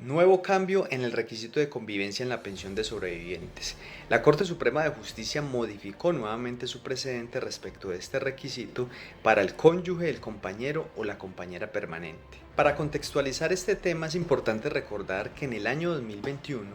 Nuevo cambio en el requisito de convivencia en la pensión de sobrevivientes. La Corte Suprema de Justicia modificó nuevamente su precedente respecto de este requisito para el cónyuge, el compañero o la compañera permanente. Para contextualizar este tema es importante recordar que en el año 2021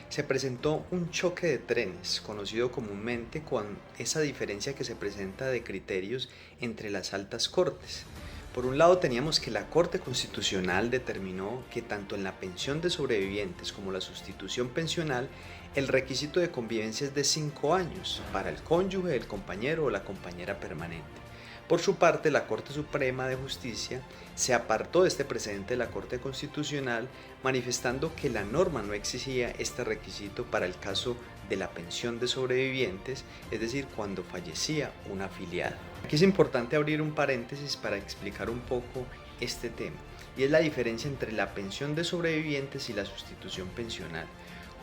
se presentó un choque de trenes, conocido comúnmente con esa diferencia que se presenta de criterios entre las altas cortes. Por un lado teníamos que la Corte Constitucional determinó que tanto en la pensión de sobrevivientes como la sustitución pensional, el requisito de convivencia es de 5 años para el cónyuge, el compañero o la compañera permanente. Por su parte, la Corte Suprema de Justicia se apartó de este precedente de la Corte Constitucional, manifestando que la norma no exigía este requisito para el caso de la pensión de sobrevivientes, es decir, cuando fallecía un afiliado. Aquí es importante abrir un paréntesis para explicar un poco este tema, y es la diferencia entre la pensión de sobrevivientes y la sustitución pensional.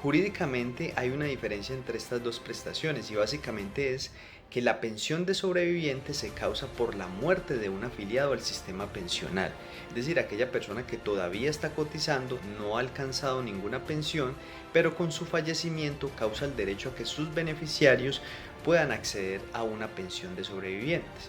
Jurídicamente hay una diferencia entre estas dos prestaciones y básicamente es que la pensión de sobreviviente se causa por la muerte de un afiliado al sistema pensional, es decir, aquella persona que todavía está cotizando, no ha alcanzado ninguna pensión, pero con su fallecimiento causa el derecho a que sus beneficiarios puedan acceder a una pensión de sobrevivientes.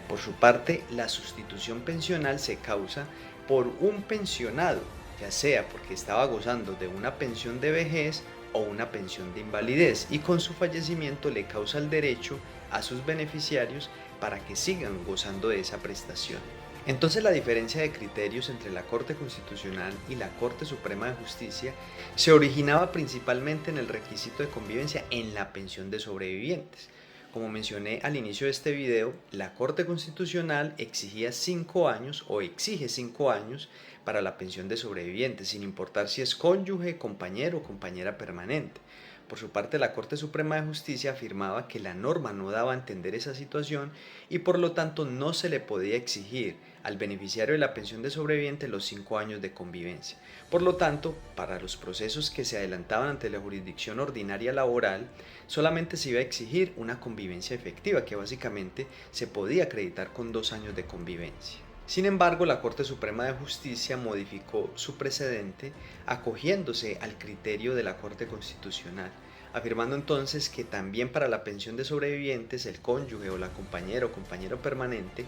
Por su parte, la sustitución pensional se causa por un pensionado, ya sea porque estaba gozando de una pensión de vejez o una pensión de invalidez, y con su fallecimiento le causa el derecho a sus beneficiarios para que sigan gozando de esa prestación. Entonces la diferencia de criterios entre la Corte Constitucional y la Corte Suprema de Justicia se originaba principalmente en el requisito de convivencia en la pensión de sobrevivientes. Como mencioné al inicio de este video, la Corte Constitucional exigía 5 años o exige 5 años para la pensión de sobrevivientes, sin importar si es cónyuge, compañero o compañera permanente. Por su parte, la Corte Suprema de Justicia afirmaba que la norma no daba a entender esa situación y por lo tanto no se le podía exigir al beneficiario de la pensión de sobreviviente los 5 años de convivencia. Por lo tanto, para los procesos que se adelantaban ante la jurisdicción ordinaria laboral, solamente se iba a exigir una convivencia efectiva, que básicamente se podía acreditar con 2 años de convivencia. Sin embargo, la Corte Suprema de Justicia modificó su precedente acogiéndose al criterio de la Corte Constitucional, afirmando entonces que también para la pensión de sobrevivientes el cónyuge o la compañera o compañero permanente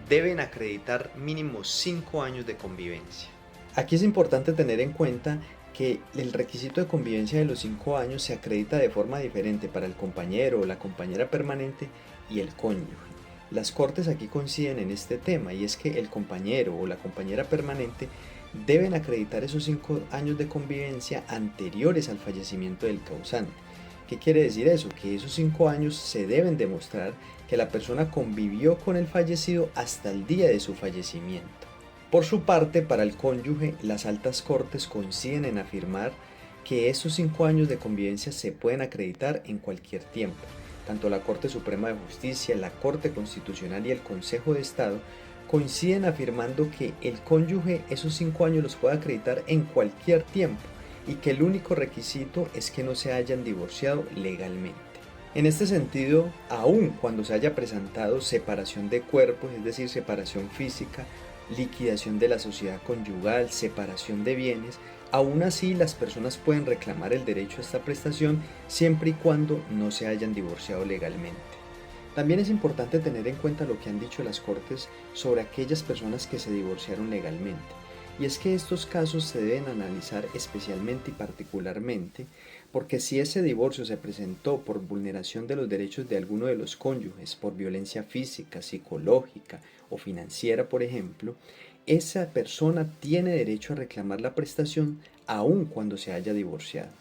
deben acreditar mínimo 5 años de convivencia. Aquí es importante tener en cuenta que el requisito de convivencia de los 5 años se acredita de forma diferente para el compañero o la compañera permanente y el cónyuge. Las Cortes aquí coinciden en este tema, y es que el compañero o la compañera permanente deben acreditar esos 5 años de convivencia anteriores al fallecimiento del causante. ¿Qué quiere decir eso? Que esos 5 años se deben demostrar que la persona convivió con el fallecido hasta el día de su fallecimiento. Por su parte, para el cónyuge, las altas cortes coinciden en afirmar que esos 5 años de convivencia se pueden acreditar en cualquier tiempo. Tanto la Corte Suprema de Justicia, la Corte Constitucional y el Consejo de Estado coinciden afirmando que el cónyuge esos 5 años los puede acreditar en cualquier tiempo y que el único requisito es que no se hayan divorciado legalmente. En este sentido, aun cuando se haya presentado separación de cuerpos, es decir, separación física, liquidación de la sociedad conyugal, separación de bienes, aún así las personas pueden reclamar el derecho a esta prestación siempre y cuando no se hayan divorciado legalmente. También es importante tener en cuenta lo que han dicho las Cortes sobre aquellas personas que se divorciaron legalmente. Y es que estos casos se deben analizar especialmente y particularmente porque si ese divorcio se presentó por vulneración de los derechos de alguno de los cónyuges, por violencia física, psicológica o financiera, por ejemplo, esa persona tiene derecho a reclamar la prestación aun cuando se haya divorciado.